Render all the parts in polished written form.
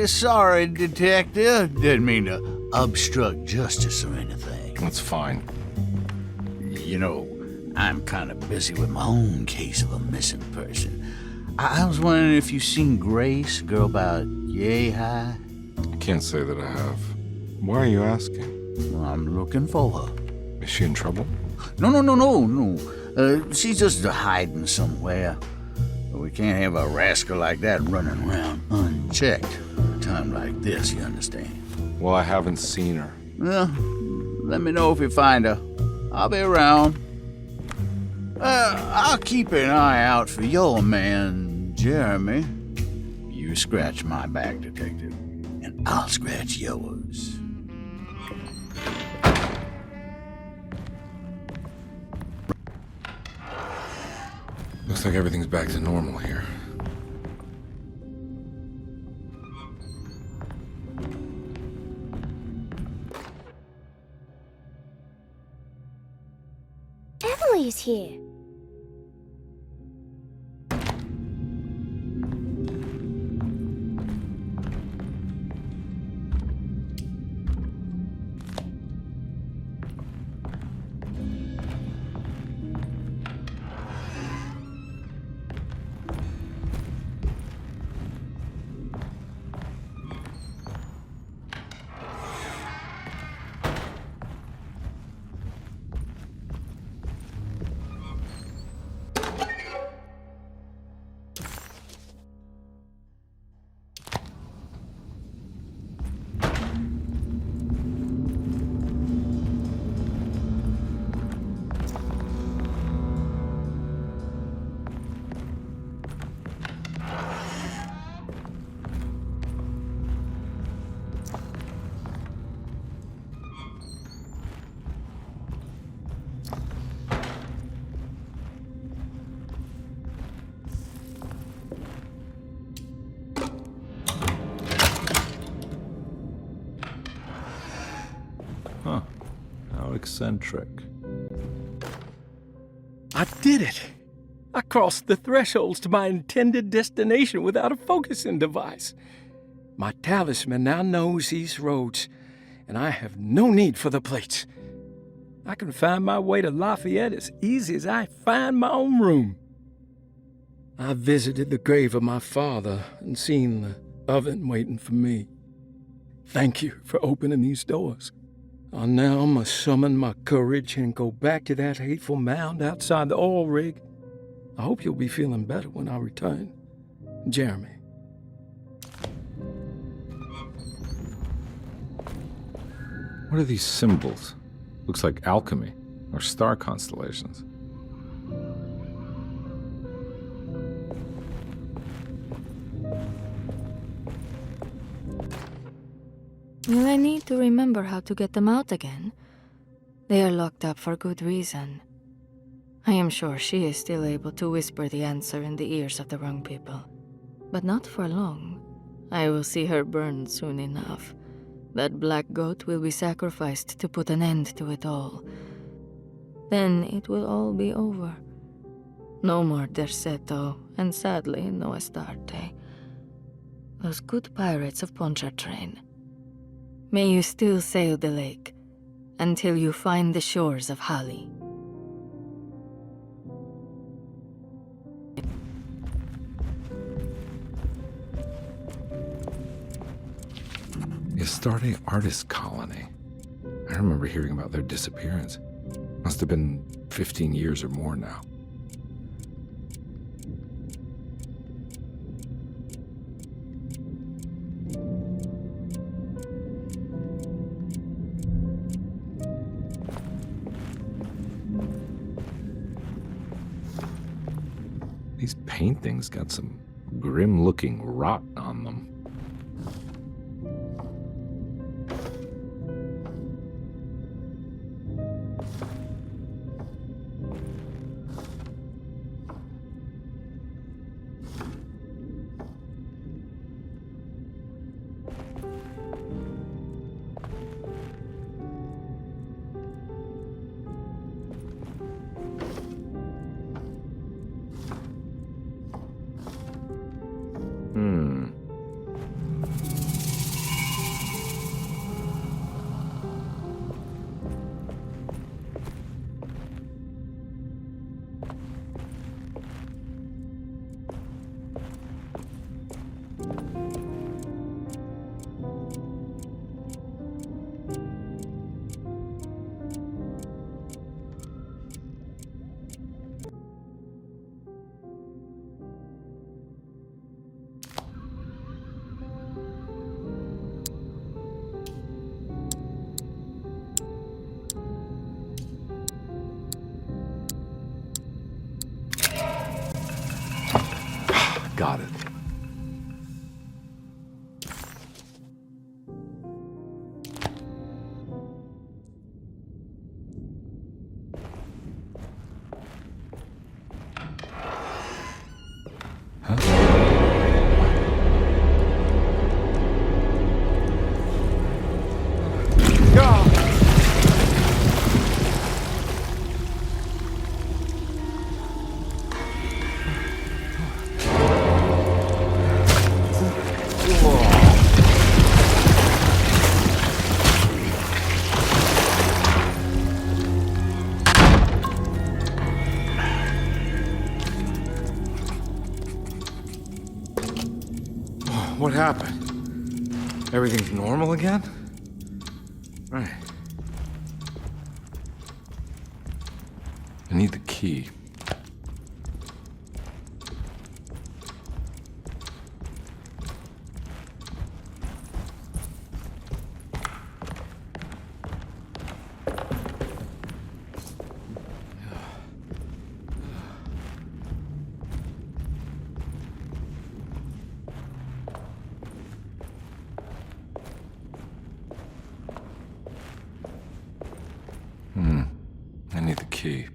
Sorry, Detective. Didn't mean to obstruct justice or anything. That's fine. You know, I'm kind of busy with my own case of a missing person. I was wondering if you've seen Grace, girl about yay high? I can't say that I have. Why are you asking? Well, I'm looking for her. Is she in trouble? No. She's just hiding somewhere. We can't have a rascal like that running around unchecked at a time like this, you understand? Well, I haven't seen her. Well, let me know if you find her. I'll be around. I'll keep an eye out for your man, Jeremy. You scratch my back, Detective, and I'll scratch yours. Looks like everything's back to normal here. Emily's here. Huh. How eccentric. I did it! I crossed the thresholds to my intended destination without a focusing device. My talisman now knows these roads, and I have no need for the plates. I can find my way to Lafayette as easy as I find my own room. I visited the grave of my father and seen the oven waiting for me. Thank you for opening these doors. I now must summon my courage and go back to that hateful mound outside the oil rig. I hope you'll be feeling better when I return. Jeremy. What are these symbols? Looks like alchemy or star constellations. Will I need to remember how to get them out again? They are locked up for good reason. I am sure she is still able to whisper the answer in the ears of the wrong people. But not for long. I will see her burned soon enough. That black goat will be sacrificed to put an end to it all. Then it will all be over. No more Derceto, and sadly no Astarte. Those good pirates of Pontchartrain. May you still sail the lake until you find the shores of Hali. The Astarte Artist Colony. I remember hearing about their disappearance. Must have been 15 years or more now. These paintings got some grim-looking rot on them. Got it. What happened? Everything's normal again? Right. I need the key. I need the key.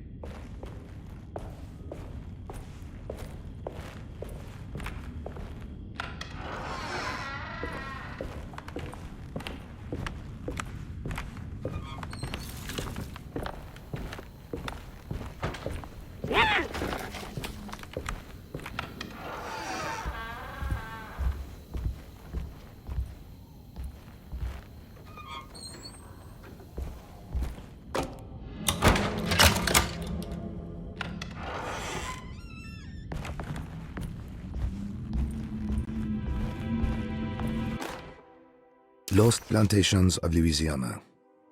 Lost Plantations of Louisiana,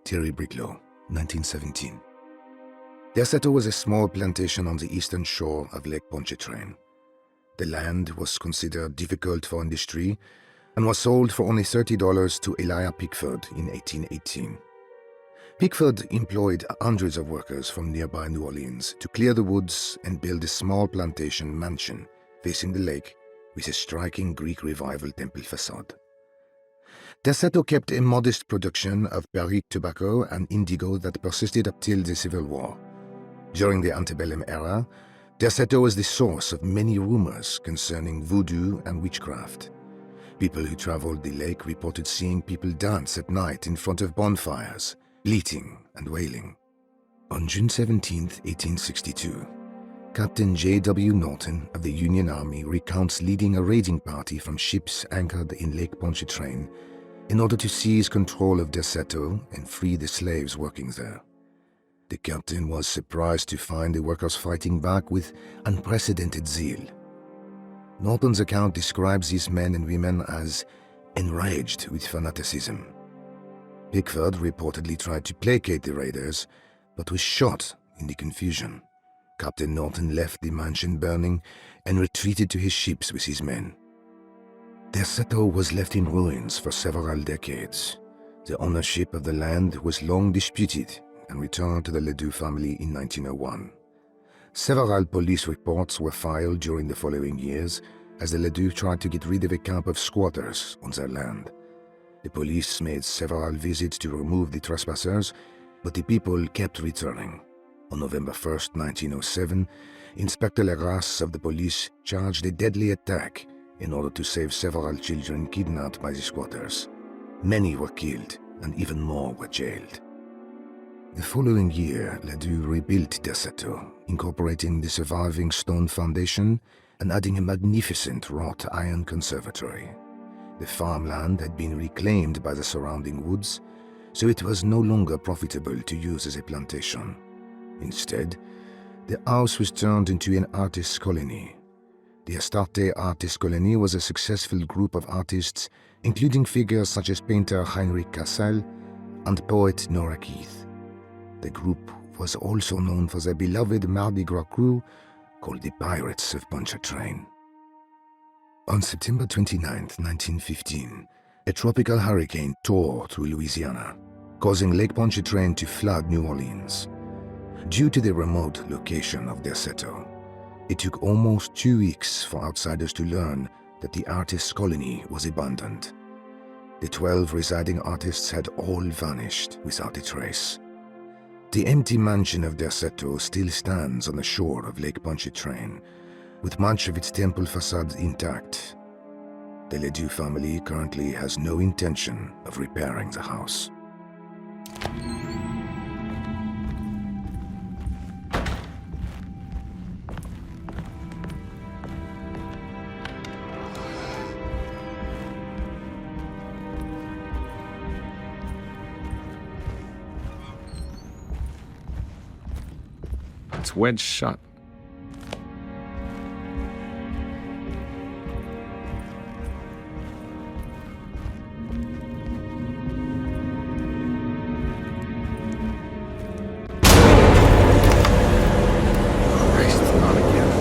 Thierry Briclot, 1917. Derceto was a small plantation on the eastern shore of Lake Pontchartrain. The land was considered difficult for industry and was sold for only $30 to Elijah Pickford in 1818. Pickford employed hundreds of workers from nearby New Orleans to clear the woods and build a small plantation mansion facing the lake with a striking Greek Revival temple facade. Derceto kept a modest production of Perique tobacco and indigo that persisted up till the Civil War. During the antebellum era, Derceto was the source of many rumors concerning voodoo and witchcraft. People who traveled the lake reported seeing people dance at night in front of bonfires, bleating and wailing. On June 17, 1862, Captain J.W. Norton of the Union Army recounts leading a raiding party from ships anchored in Lake Pontchartrain in order to seize control of Derceto and free the slaves working there. The captain was surprised to find the workers fighting back with unprecedented zeal. Norton's account describes these men and women as enraged with fanaticism. Pickford reportedly tried to placate the raiders, but was shot in the confusion. Captain Norton left the mansion burning and retreated to his ships with his men. Derceto was left in ruins for several decades. The ownership of the land was long disputed and returned to the Ledoux family in 1901. Several police reports were filed during the following years as the Ledoux tried to get rid of a camp of squatters on their land. The police made several visits to remove the trespassers, but the people kept returning. On November 1, 1907, Inspector Legras of the police charged a deadly attack in order to save several children kidnapped by the squatters. Many were killed and even more were jailed. The following year, Ledoux rebuilt Derceto, incorporating the surviving stone foundation and adding a magnificent wrought iron conservatory. The farmland had been reclaimed by the surrounding woods, so it was no longer profitable to use as a plantation. Instead, the house was turned into an artist's colony. The Astarte Artist Colony was a successful group of artists, including figures such as painter Heinrich Cassel and poet Nora Keith. The group was also known for their beloved Mardi Gras crew called the Pirates of Pontchartrain. On September 29, 1915, a tropical hurricane tore through Louisiana, causing Lake Pontchartrain to flood New Orleans. Due to the remote location of Derceto, It took almost 2 weeks for outsiders to learn that the artist's colony was abandoned. The 12 residing artists had all vanished without a trace. The empty mansion of Derceto still stands on the shore of Lake Pontchartrain, with much of its temple facade intact. The Ledoux family currently has no intention of repairing the house. It's wedged shut. Christ, not again.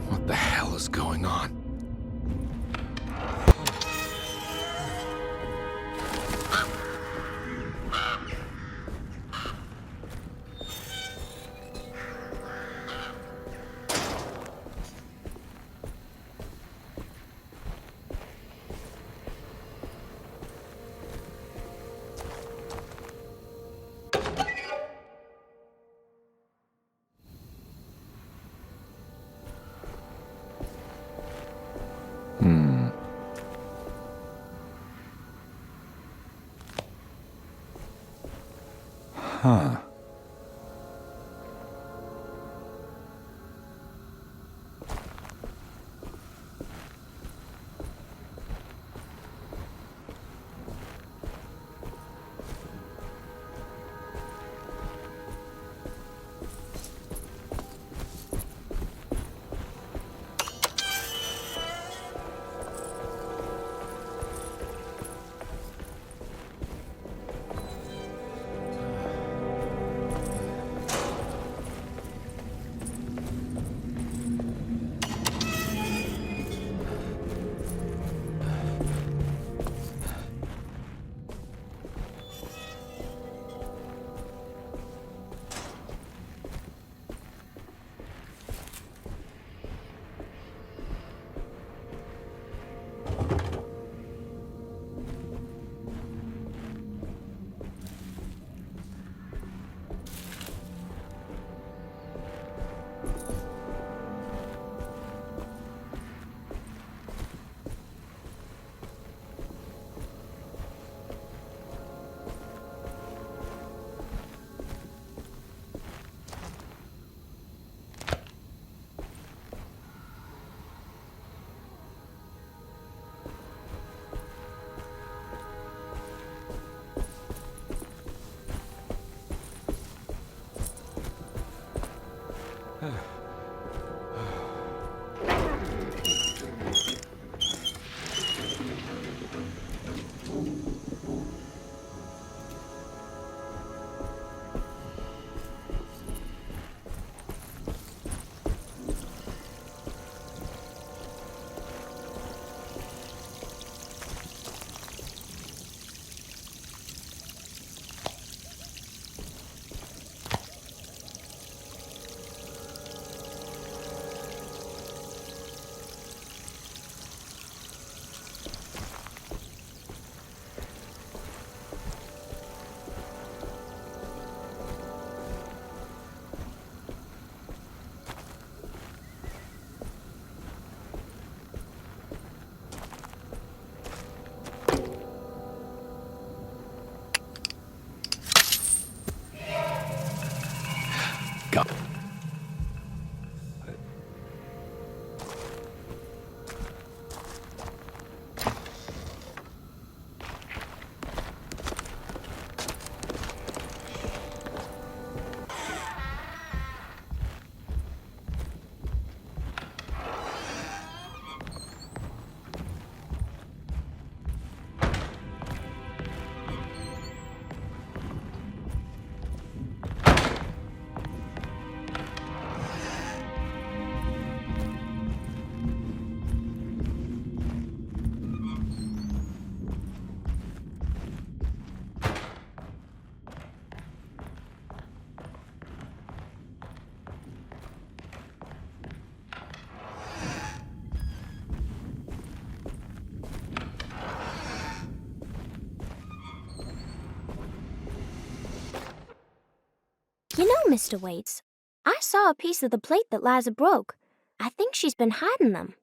What the hell is going on? Huh. God. You know, Mr. Waits, I saw a piece of the plate that Liza broke. I think she's been hiding them.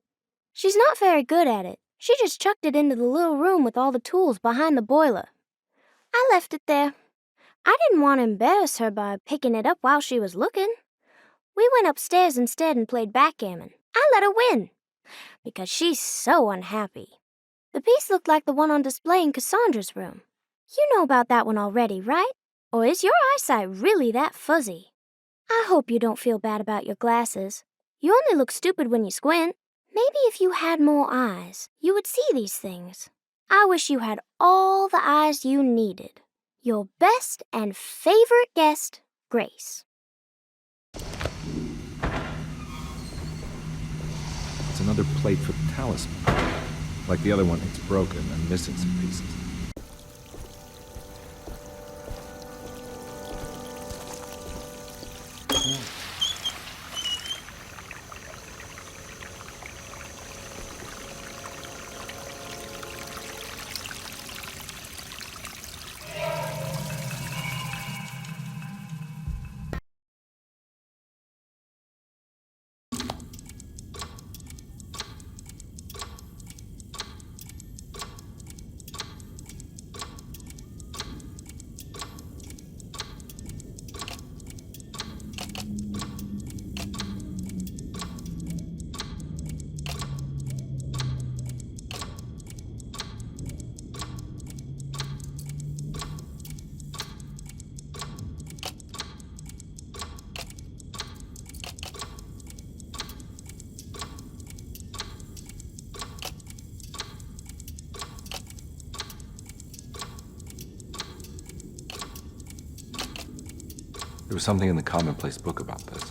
She's not very good at it. She just chucked it into the little room with all the tools behind the boiler. I left it there. I didn't want to embarrass her by picking it up while she was looking. We went upstairs instead and played backgammon. I let her win, because she's so unhappy. The piece looked like the one on display in Cassandra's room. You know about that one already, right? Or is your eyesight really that fuzzy? I hope you don't feel bad about your glasses. You only look stupid when you squint. Maybe if you had more eyes, you would see these things. I wish you had all the eyes you needed. Your best and favorite guest, Grace. It's another plate for the talisman. Like the other one, it's broken and missing some pieces. There was something in the commonplace book about this.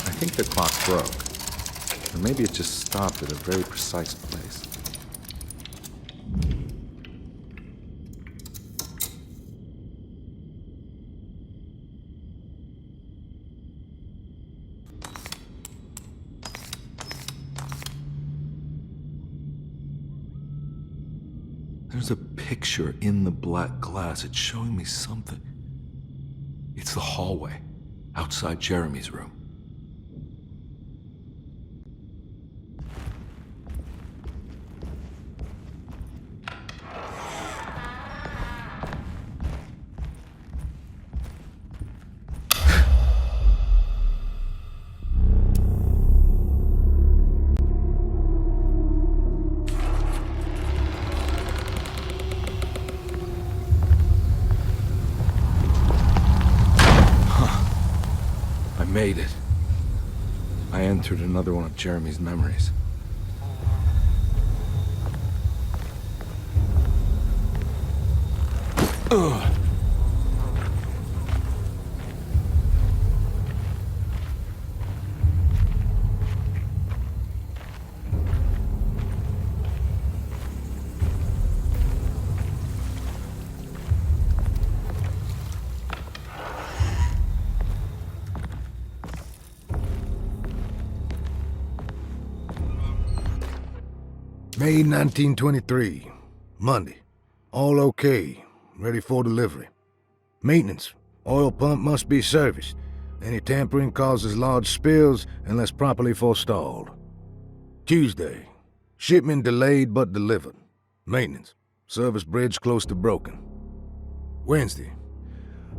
I think the clock broke, or maybe it just stopped at a very precise place. There's a picture in the black glass. It's showing me something. It's the hallway outside Jeremy's room. Made it. I entered another one of Jeremy's memories. Ugh. May 1923. Monday. All okay. Ready for delivery. Maintenance. Oil pump must be serviced. Any tampering causes large spills unless properly forestalled. Tuesday. Shipment delayed but delivered. Maintenance. Service bridge close to broken. Wednesday.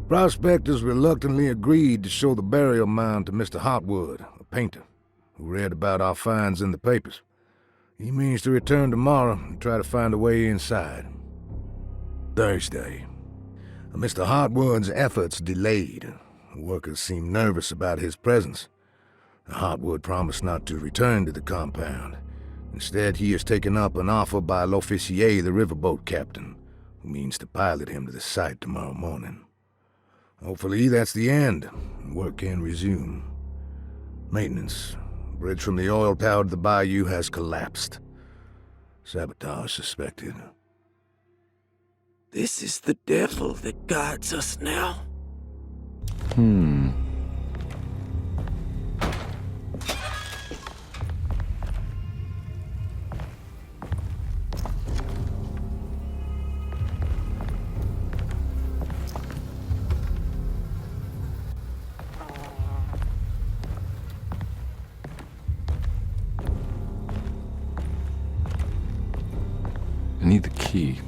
Prospectors reluctantly agreed to show the burial mound to Mr. Hotwood, a painter, who read about our finds in the papers. He means to return tomorrow and try to find a way inside. Thursday. Mr. Hotwood's efforts delayed. The workers seemed nervous about his presence. Hotwood promised not to return to the compound. Instead, he has taken up an offer by L'Officier, the riverboat captain, who means to pilot him to the site tomorrow morning. Hopefully that's the end, and work can resume. Maintenance. Bridge from the oil tower to the bayou has collapsed. Sabotage suspected. This is the devil that guides us now. I need the key.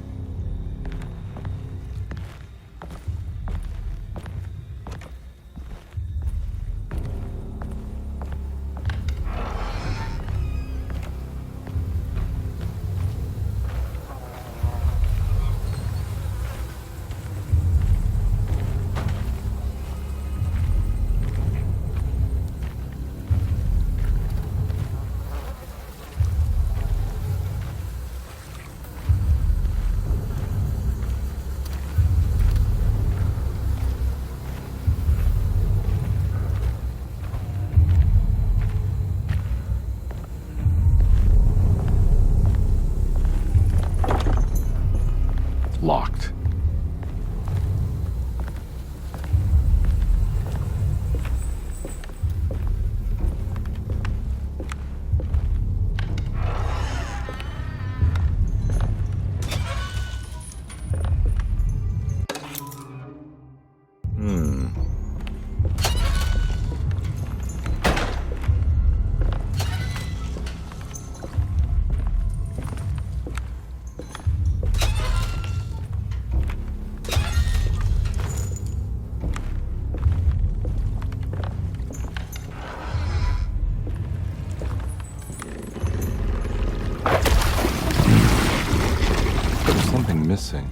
Locked. There's something missing.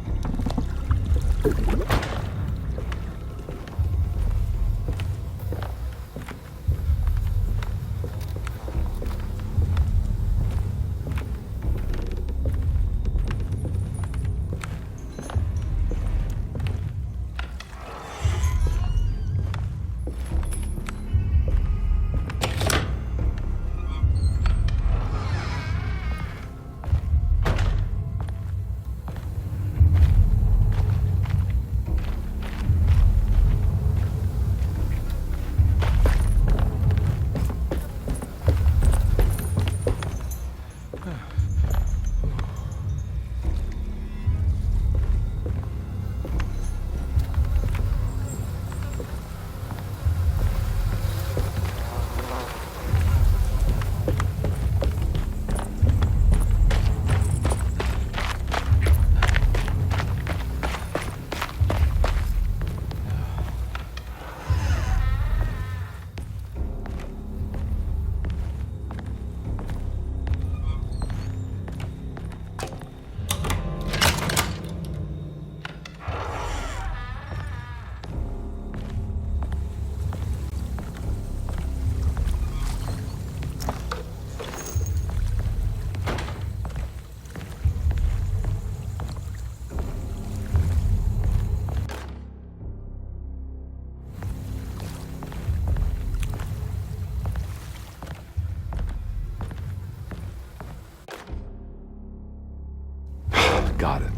Got it.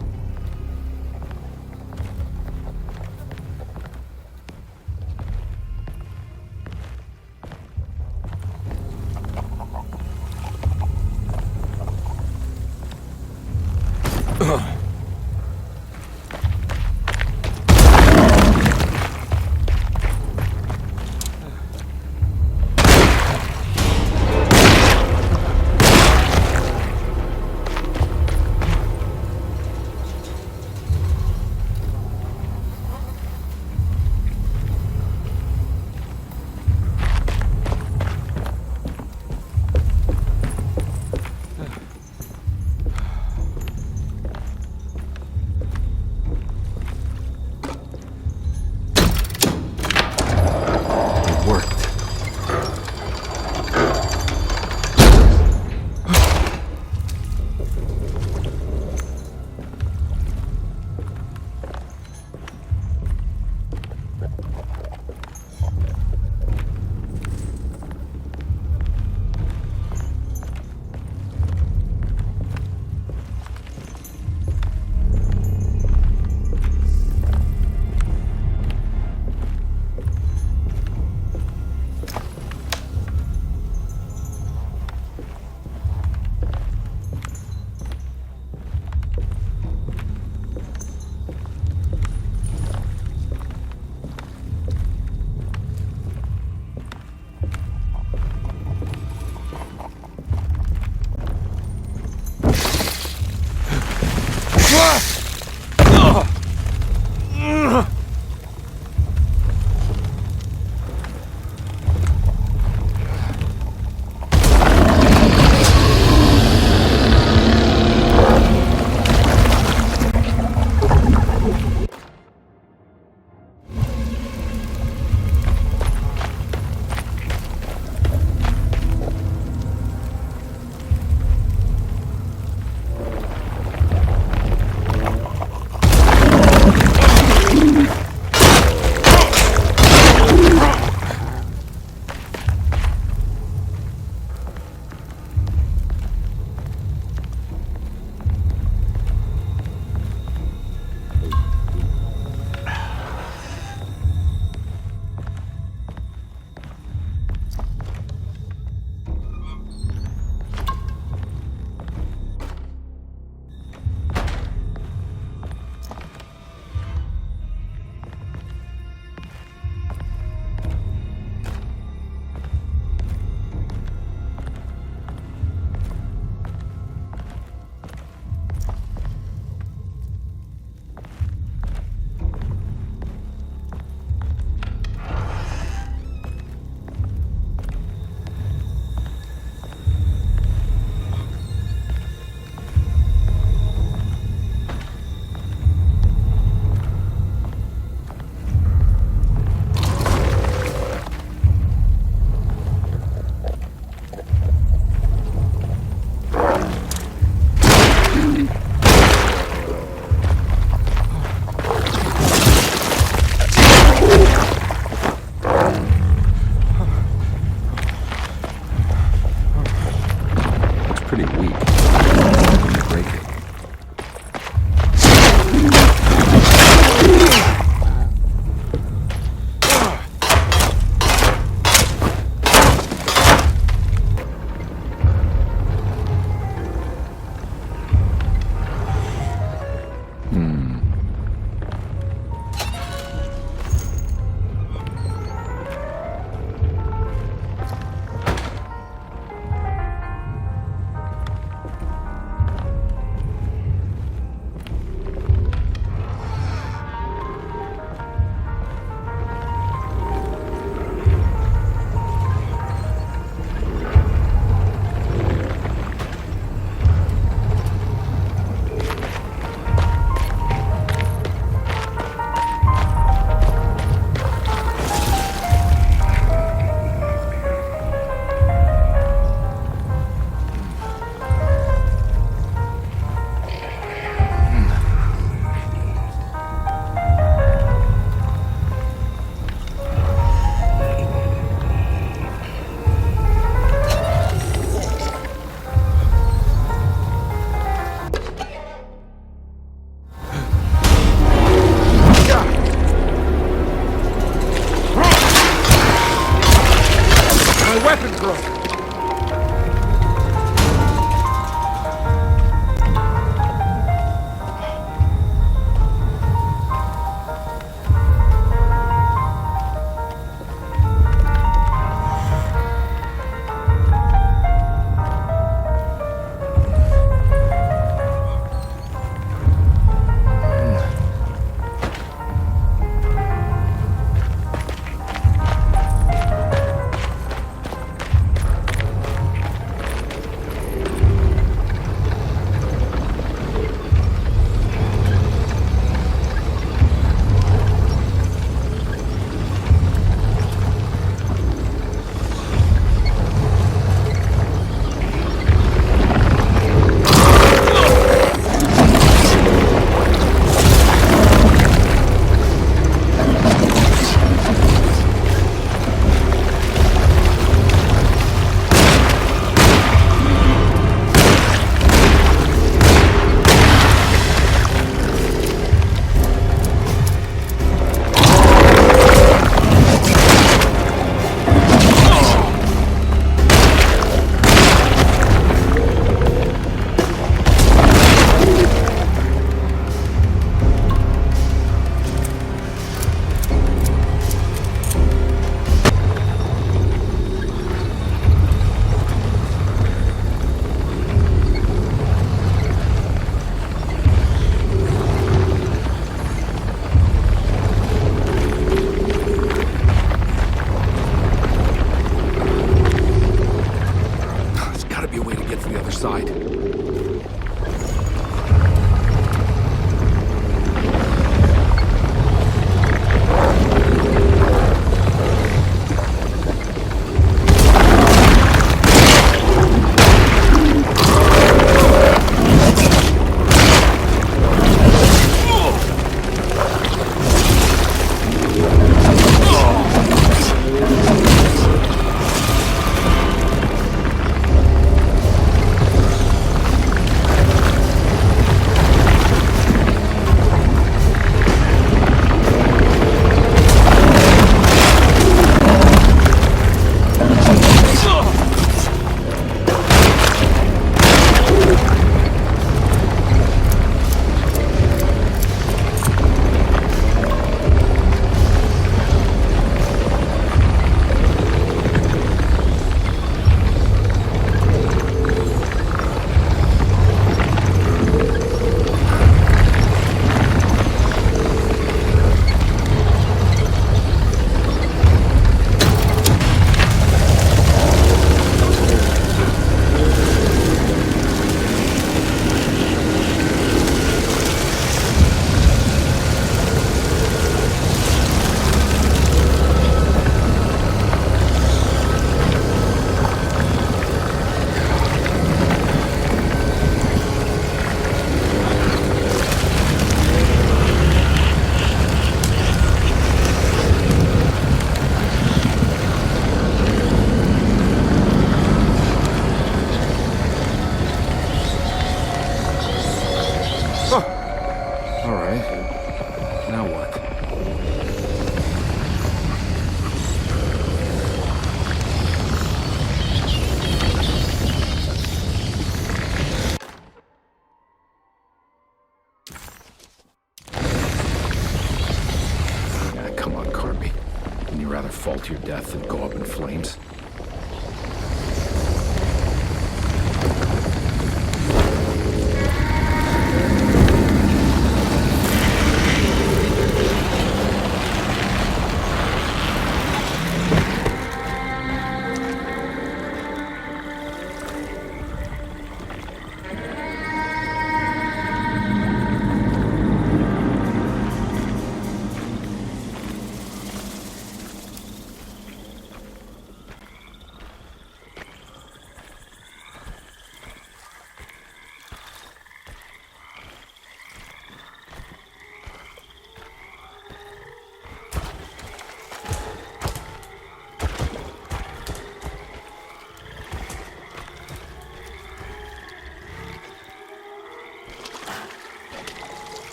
fall to your death and go up in flames?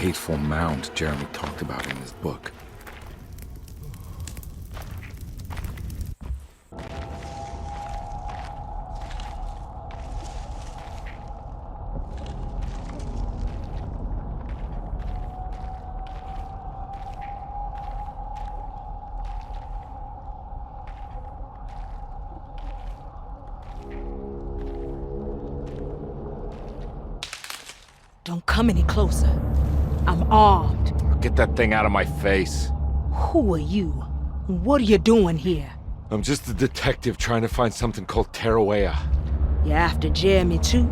hateful mound Jeremy talked about in his book. Don't come any closer. I'm armed. Get that thing out of my face. Who are you? What are you doing here? I'm just a detective trying to find something called Terawea. You after Jeremy too?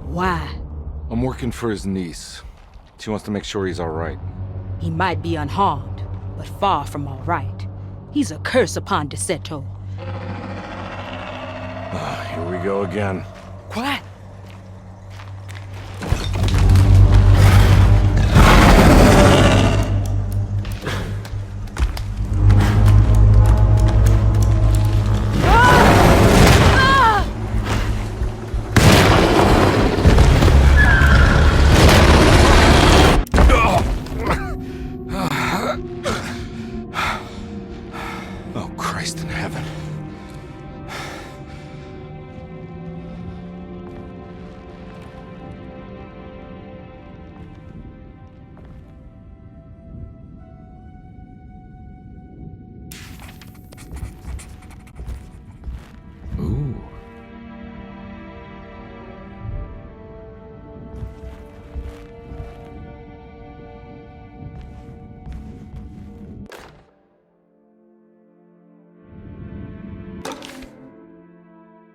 Why? I'm working for his niece. She wants to make sure he's all right. He might be unharmed, but far from all right. He's a curse upon Deseto. Here we go again. Quiet. Oh, Christ in heaven. Ooh.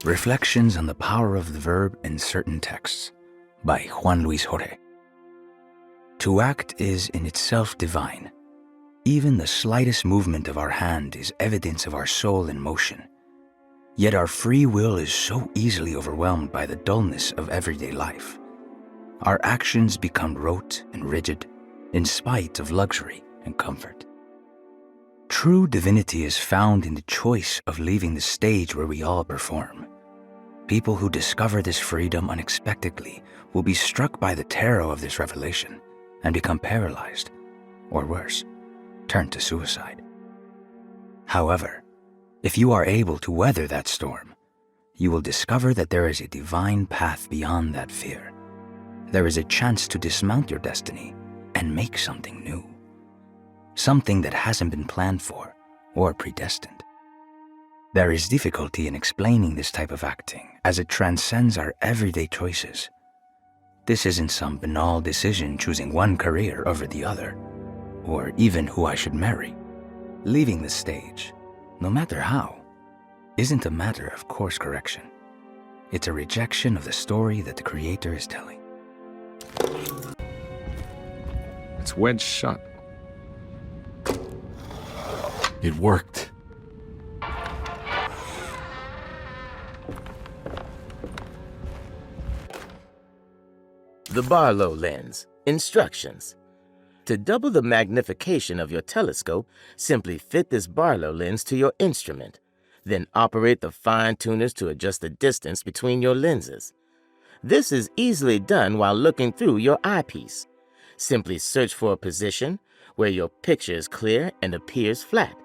Reflections on the Power of the Verb in Certain Texts by Juan Luis Jorge. To act is in itself divine. Even the slightest movement of our hand is evidence of our soul in motion. Yet our free will is so easily overwhelmed by the dullness of everyday life. Our actions become rote and rigid, in spite of luxury and comfort. True divinity is found in the choice of leaving the stage where we all perform. People who discover this freedom unexpectedly will be struck by the terror of this revelation and become paralyzed, or worse, turn to suicide. However, if you are able to weather that storm, you will discover that there is a divine path beyond that fear. There is a chance to dismount your destiny and make something new. Something that hasn't been planned for or predestined. There is difficulty in explaining this type of acting as it transcends our everyday choices. This isn't some banal decision choosing one career over the other, or even who I should marry. Leaving the stage, no matter how, isn't a matter of course correction. It's a rejection of the story that the creator is telling. It's wedged shut. It worked. The Barlow lens. Instructions. To double the magnification of your telescope, simply fit this Barlow lens to your instrument. Then operate the fine tuners to adjust the distance between your lenses. This is easily done while looking through your eyepiece. Simply search for a position where your picture is clear and appears flat.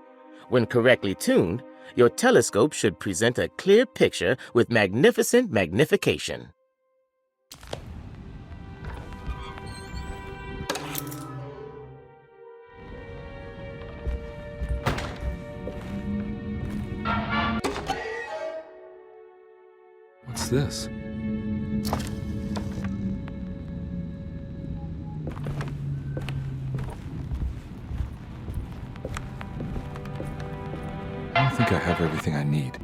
When correctly tuned, your telescope should present a clear picture with magnificent magnification. What's this? I don't think I have everything I need.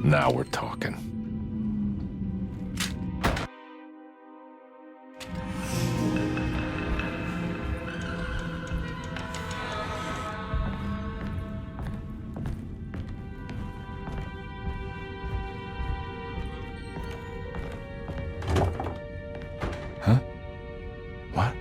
Now we're talking. Huh? What?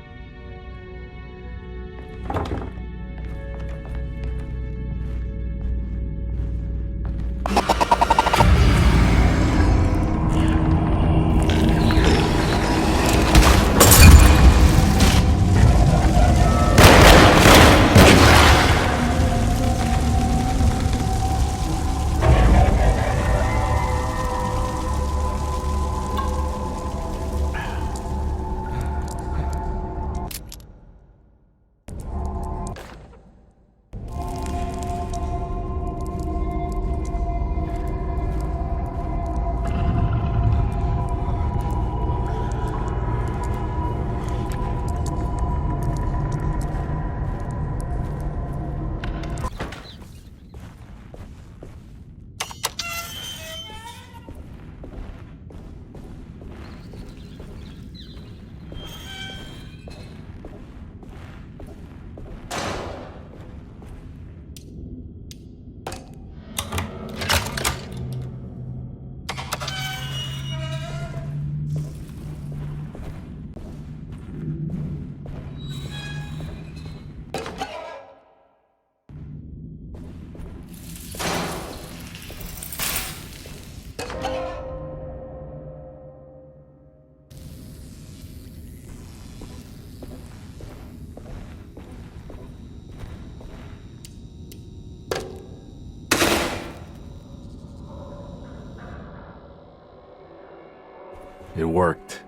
It worked.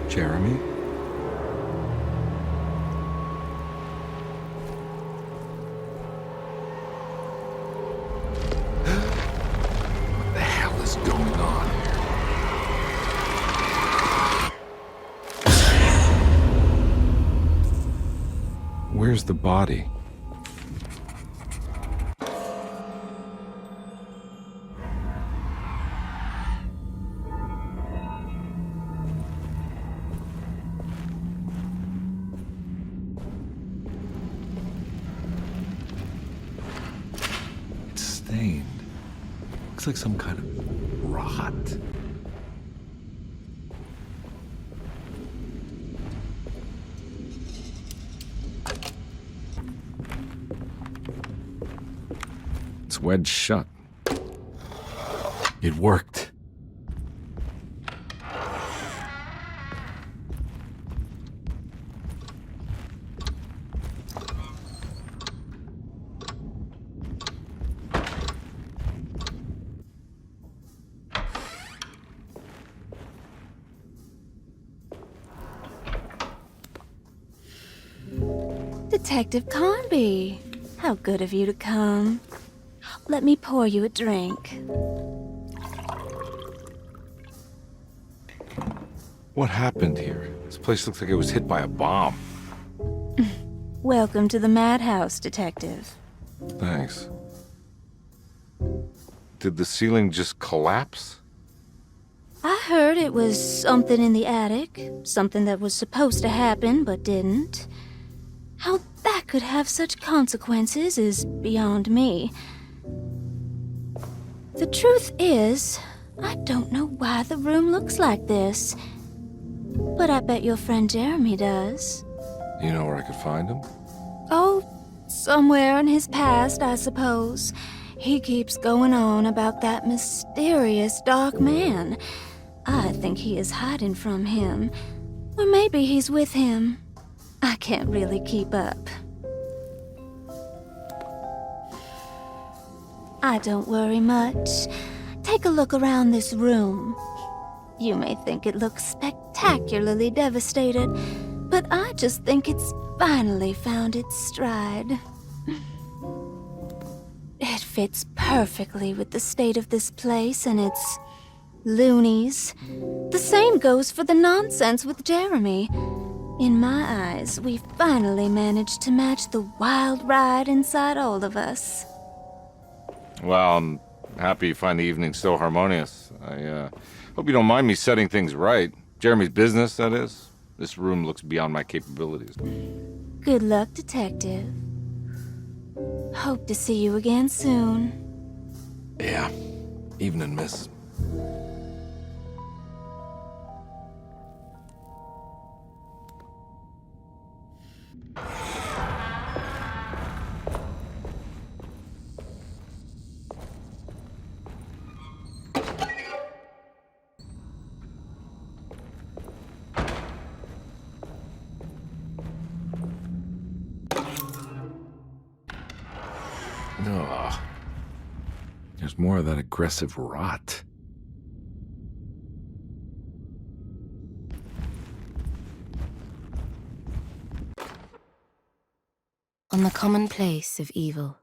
Jeremy? What the hell is going on here? Where's the body? Stained. Looks like some kind of rot. It's wedged shut. It worked. Detective Carnby, how good of you to come. Let me pour you a drink. What happened here? This place looks like it was hit by a bomb. Welcome to the madhouse, Detective. Thanks. Did the ceiling just collapse? I heard it was something in the attic, something that was supposed to happen but didn't. How that could have such consequences is beyond me. The truth is, I don't know why the room looks like this. But I bet your friend Jeremy does. You know where I could find him? Oh, somewhere in his past, I suppose. He keeps going on about that mysterious dark man. I think he is hiding from him. Or maybe he's with him. I can't really keep up. I don't worry much. Take a look around this room. You may think it looks spectacularly devastated, but I just think it's finally found its stride. It fits perfectly with the state of this place and its loonies. The same goes for the nonsense with Jeremy. In my eyes, we finally managed to match the wild ride inside all of us. Well, I'm happy you find the evening so harmonious. I hope you don't mind me setting things right. Jeremy's business, that is. This room looks beyond my capabilities. Good luck, Detective. Hope to see you again soon. Yeah. Evening, miss. Ugh. There's more of that aggressive rot. on the commonplace of evil.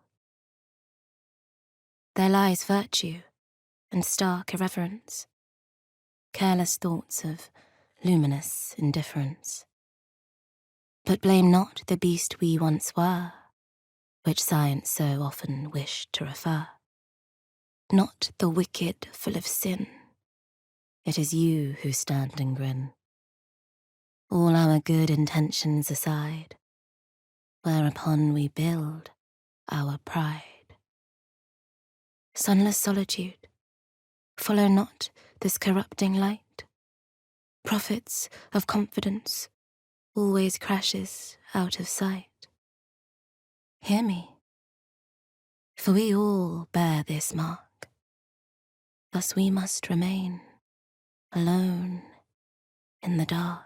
There lies virtue and stark irreverence, careless thoughts of luminous indifference. But blame not the beast we once were, which science so often wished to refer. Not the wicked full of sin, it is you who stand and grin. All our good intentions aside, whereupon we build our pride. Sunless solitude, follow not this corrupting light. Prophets of confidence always crashes out of sight. Hear me, for we all bear this mark. Thus we must remain alone in the dark.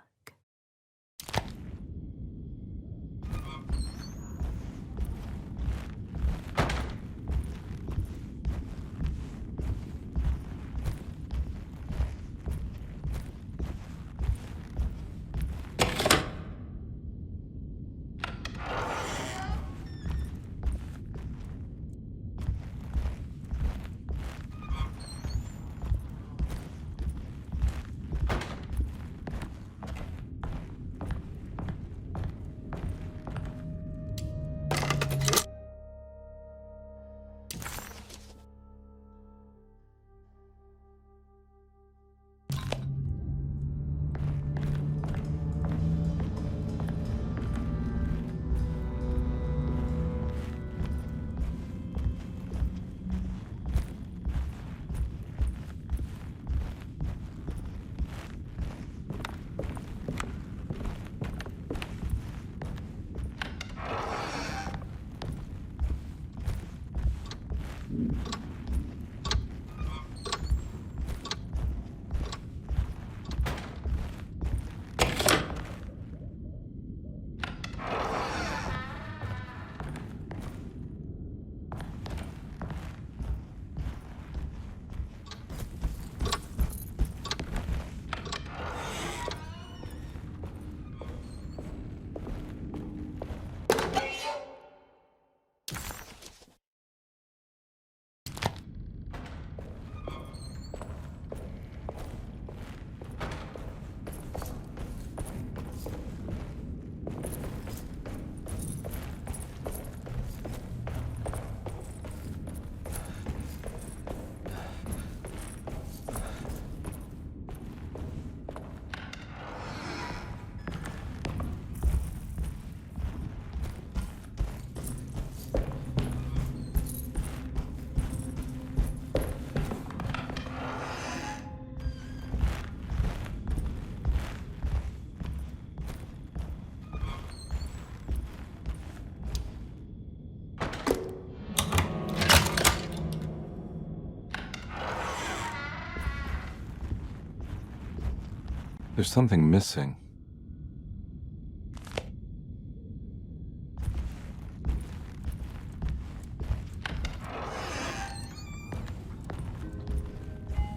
There's something missing.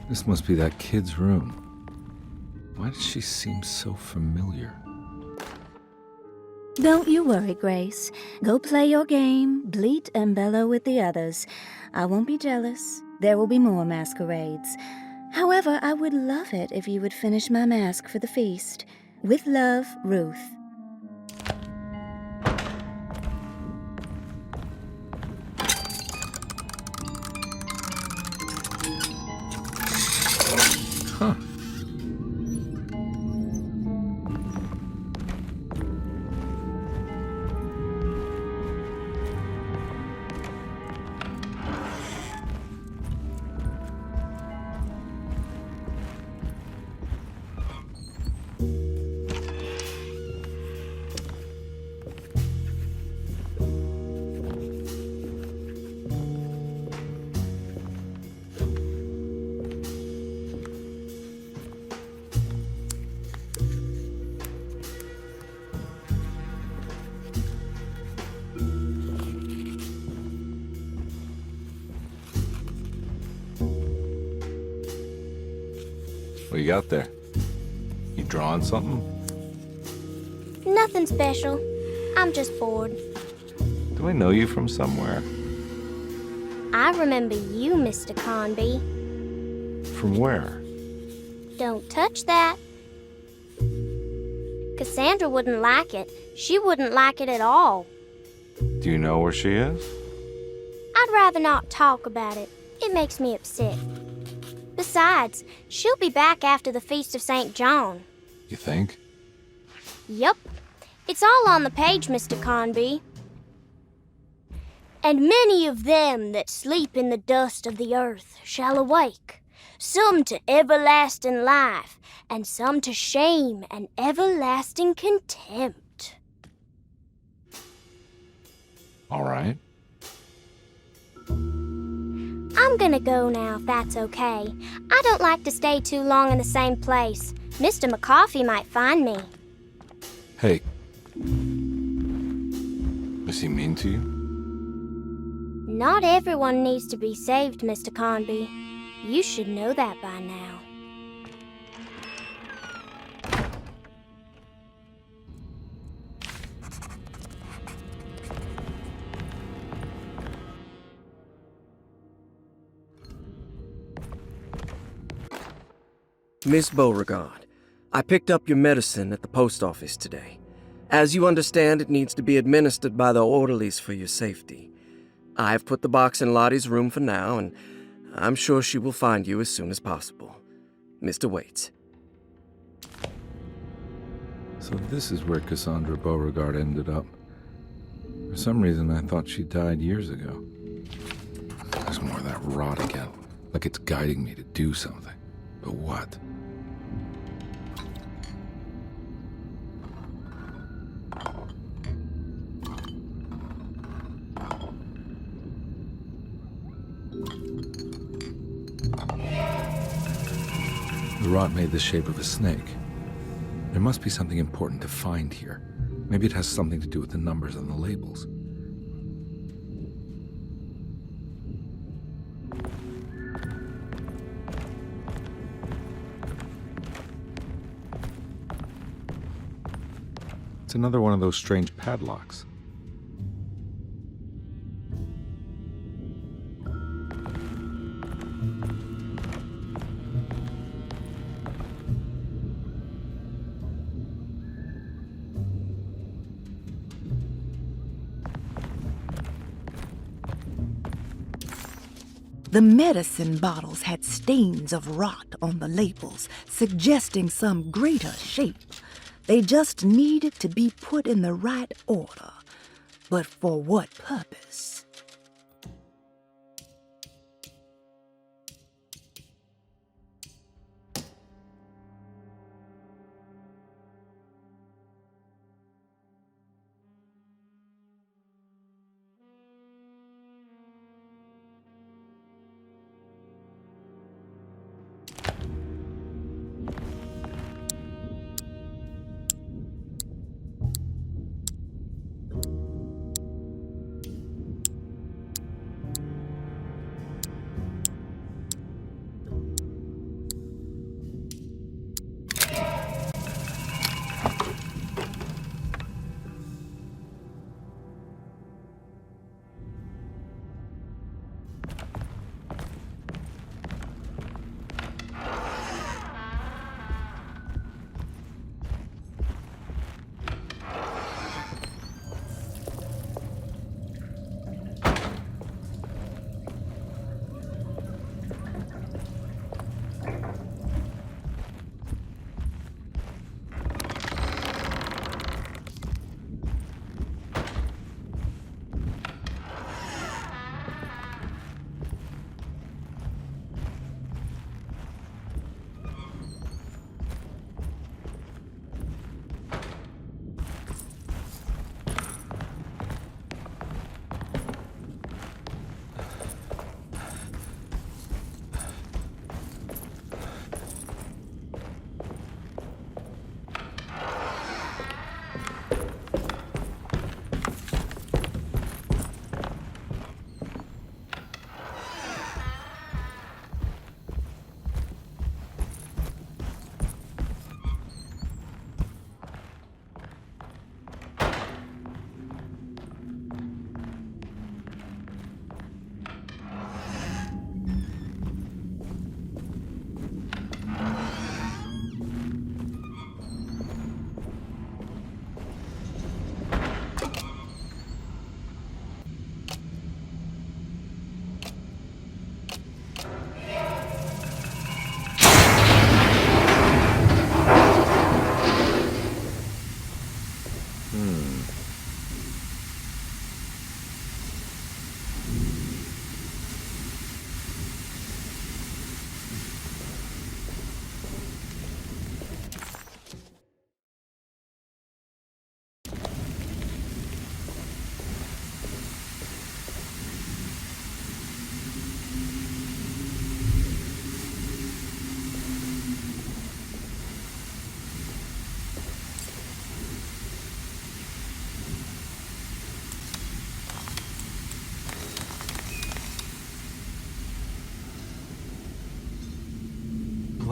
This must be that kid's room. Why does she seem so familiar? Don't you worry, Grace. Go play your game, bleat and bellow with the others. I won't be jealous. There will be more masquerades. However, I would love it if you would finish my mask for the feast. With love, Ruth. Huh. What you got there? You drawing something? Nothing special. I'm just bored. Do I know you from somewhere? I remember you, Mr. Conby. From where? Don't touch that. Cassandra wouldn't like it. She wouldn't like it at all. Do you know where she is? I'd rather not talk about it. It makes me upset. Besides, she'll be back after the Feast of St. John. You think? Yup. It's all on the page, Mr. Conby. And many of them that sleep in the dust of the earth shall awake, some to everlasting life, and some to shame and everlasting contempt. All right. I'm gonna go now, if that's okay. I don't like to stay too long in the same place. Mr. McCoffey might find me. Hey. Is he mean to you? Not everyone needs to be saved, Mr. Conby. You should know that by now. Miss Beauregard, I picked up your medicine at the post office today. As you understand, it needs to be administered by the orderlies for your safety. I've put the box in Lottie's room for now, and I'm sure she will find you as soon as possible. Mr. Waits. So this is where Cassandra Beauregard ended up. For some reason, I thought she died years ago. There's more of that rot again, like it's guiding me to do something. But what? The rot made the shape of a snake. There must be something important to find here. Maybe it has something to do with the numbers on the labels. It's another one of those strange padlocks. The medicine bottles had stains of rot on the labels, suggesting some greater shape. They just needed to be put in the right order. But for what purpose?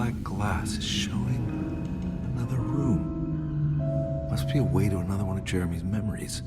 black glass is showing another room. Must be a way to another one of Jeremy's memories.